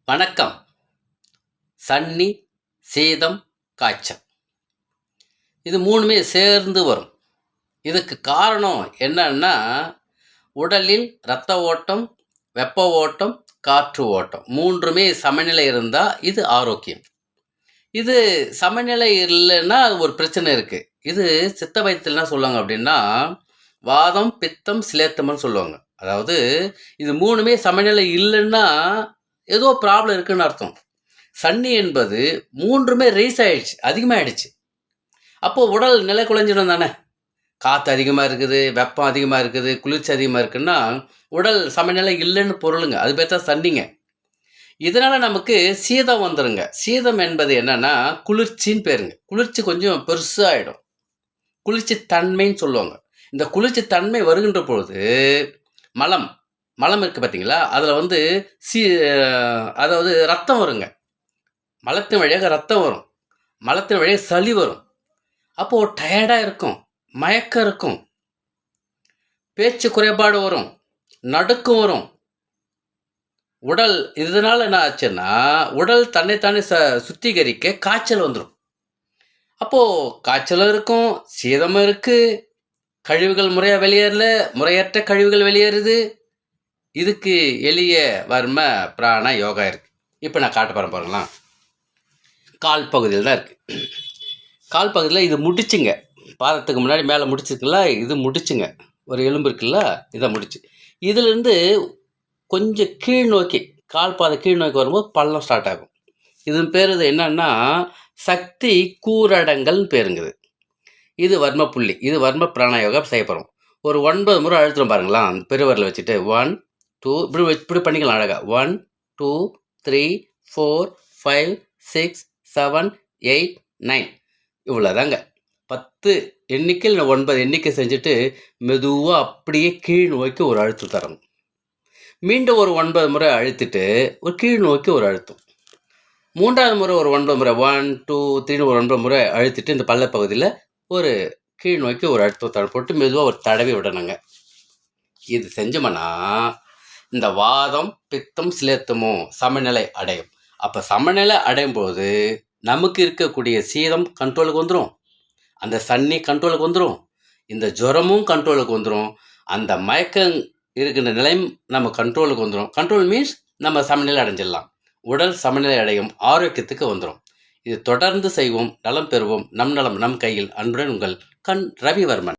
வணக்கம். சன்னி, சீதம், காய்ச்சல் இது மூணுமே சேர்ந்து வரும். இதுக்கு காரணம் என்னன்னா, உடலில் இரத்த ஓட்டம், வெப்ப ஓட்டம், காற்று ஓட்டம் மூன்றுமே சமநிலை இருந்தால் இது ஆரோக்கியம். இது சமநிலை இல்லைன்னா அது ஒரு பிரச்சனை இருக்குது. இது சித்த வைத்தியத்தில் என்ன சொல்லுவாங்க அப்படின்னா, வாதம், பித்தம், சிலேத்தம்னு சொல்லுவாங்க. அதாவது இது மூணுமே சமநிலை இல்லைன்னா ஏதோ ப்ராப்ளம் இருக்குன்னு அர்த்தம். சன்னி என்பது மூன்றுமே ரைஸ் ஆயிடுச்சு, அதிகமாகிடுச்சு. அப்போது உடல் நிலை குலைஞ்சிடும் தானே. காற்று அதிகமாக இருக்குது, வெப்பம் அதிகமாக இருக்குது, குளிர்ச்சி அதிகமாக இருக்குன்னா உடல் சமநிலை இல்லைன்னு பொருளுங்க. அது பேர் தான் சன்னிங்க. இதனால் நமக்கு சீதம் வந்துடுங்க. சீதம் என்பது என்னென்னா குளிர்ச்சின்னு பேருங்க. குளிர்ச்சி கொஞ்சம் பெருசாகிடும். குளிர்ச்சி தன்மைன்னு சொல்லுவாங்க. இந்த குளிர்ச்சி தன்மை வருகின்ற பொழுது மலம் இருக்குது பார்த்தீங்களா, அதில் அதாவது ரத்தம் வருங்க. மலத்தின் வழியாக ரத்தம் வரும், மலத்தின் வழியாக சளி வரும். அப்போது டயர்டாக இருக்கும், மயக்கம் இருக்கும், பேச்சு குறைபாடு வரும், நடுக்கம் வரும். உடல் இதனால் என்ன ஆச்சுன்னா, உடல் தன்னைத்தானே சுத்திகரிக்க காய்ச்சல் வந்துடும். அப்போது காய்ச்சலும் இருக்கும், சீதமும் இருக்குது, கழிவுகள் முறையாக வெளியேறல, முறையற்ற கழிவுகள் வெளியேறுது. இதுக்கு எளிய வர்ம பிராண யோகா இருக்குது. இப்போ நான் காட்ட போகிறேன் பாருங்களா. கால் பகுதியில் தான் இருக்குது. கால் பகுதியில் இது முடிச்சுங்க. பாதத்துக்கு முன்னாடி மேலே முடிச்சிருக்குல்ல, இது முடிச்சுங்க. ஒரு எலும்பு இருக்குல்ல, இதை முடிச்சு. இதிலிருந்து கொஞ்சம் கீழ் நோக்கி, கால் பாதை கீழ் நோக்கி வரும்போது பள்ளம் ஸ்டார்ட் ஆகும். இதன் பேர் என்னன்னா சக்தி கூரடங்கல்னு பேருங்குது. இது வர்ம புள்ளி. இது வர்ம பிராண யோகா செய்ய போகிறோம். ஒரு 9 முறை அழுத்துறோம் பாருங்களா. அந்த பெருவரில் வச்சுட்டு 1 2 இப்படி பண்ணிக்கலாம் அழகாக. 1 2 3 4 5 6 7 8 9 இவ்வளோதாங்க. 10 எண்ணிக்கை இல்லை 9 எண்ணிக்கை செஞ்சுட்டு மெதுவாக அப்படியே கீழ் நோக்கி ஒரு அழுத்தம் தரணும். மீண்டும் ஒரு 9 முறை அழுத்திட்டு ஒரு கீழ் நோக்கி ஒரு அழுத்தம். 3வது முறை ஒரு 9 முறை 1 2 3 ஒரு 9 முறை அழுத்திட்டு இந்த பள்ள பகுதியில் ஒரு கீழ் நோக்கி ஒரு அழுத்தம் போட்டு மெதுவாக ஒரு தடவி விடணுங்க. இது செஞ்சோம்னா இந்த வாதம், பித்தம், சிலேத்தமும் சமநிலை அடையும். அப்போ சமநிலை அடையும் போது நமக்கு இருக்கக்கூடிய சீதம் கண்ட்ரோலுக்கு வந்துடும், அந்த சன்னி கண்ட்ரோலுக்கு வந்துடும், இந்த ஜுரமும் கண்ட்ரோலுக்கு வந்துடும், அந்த மயக்கம் இருக்கின்ற நிலையும் நம்ம கண்ட்ரோலுக்கு வந்துடும். கண்ட்ரோல் மீன்ஸ் நம்ம சமநிலை அடைஞ்சிடலாம். உடல் சமநிலை அடையும், ஆரோக்கியத்துக்கு வந்துடும். இது தொடர்ந்து செய்வோம், நலம் பெறுவோம். நம் நலம் நம் கையில். அன்புடன் உங்கள் ரவிவர்மன்.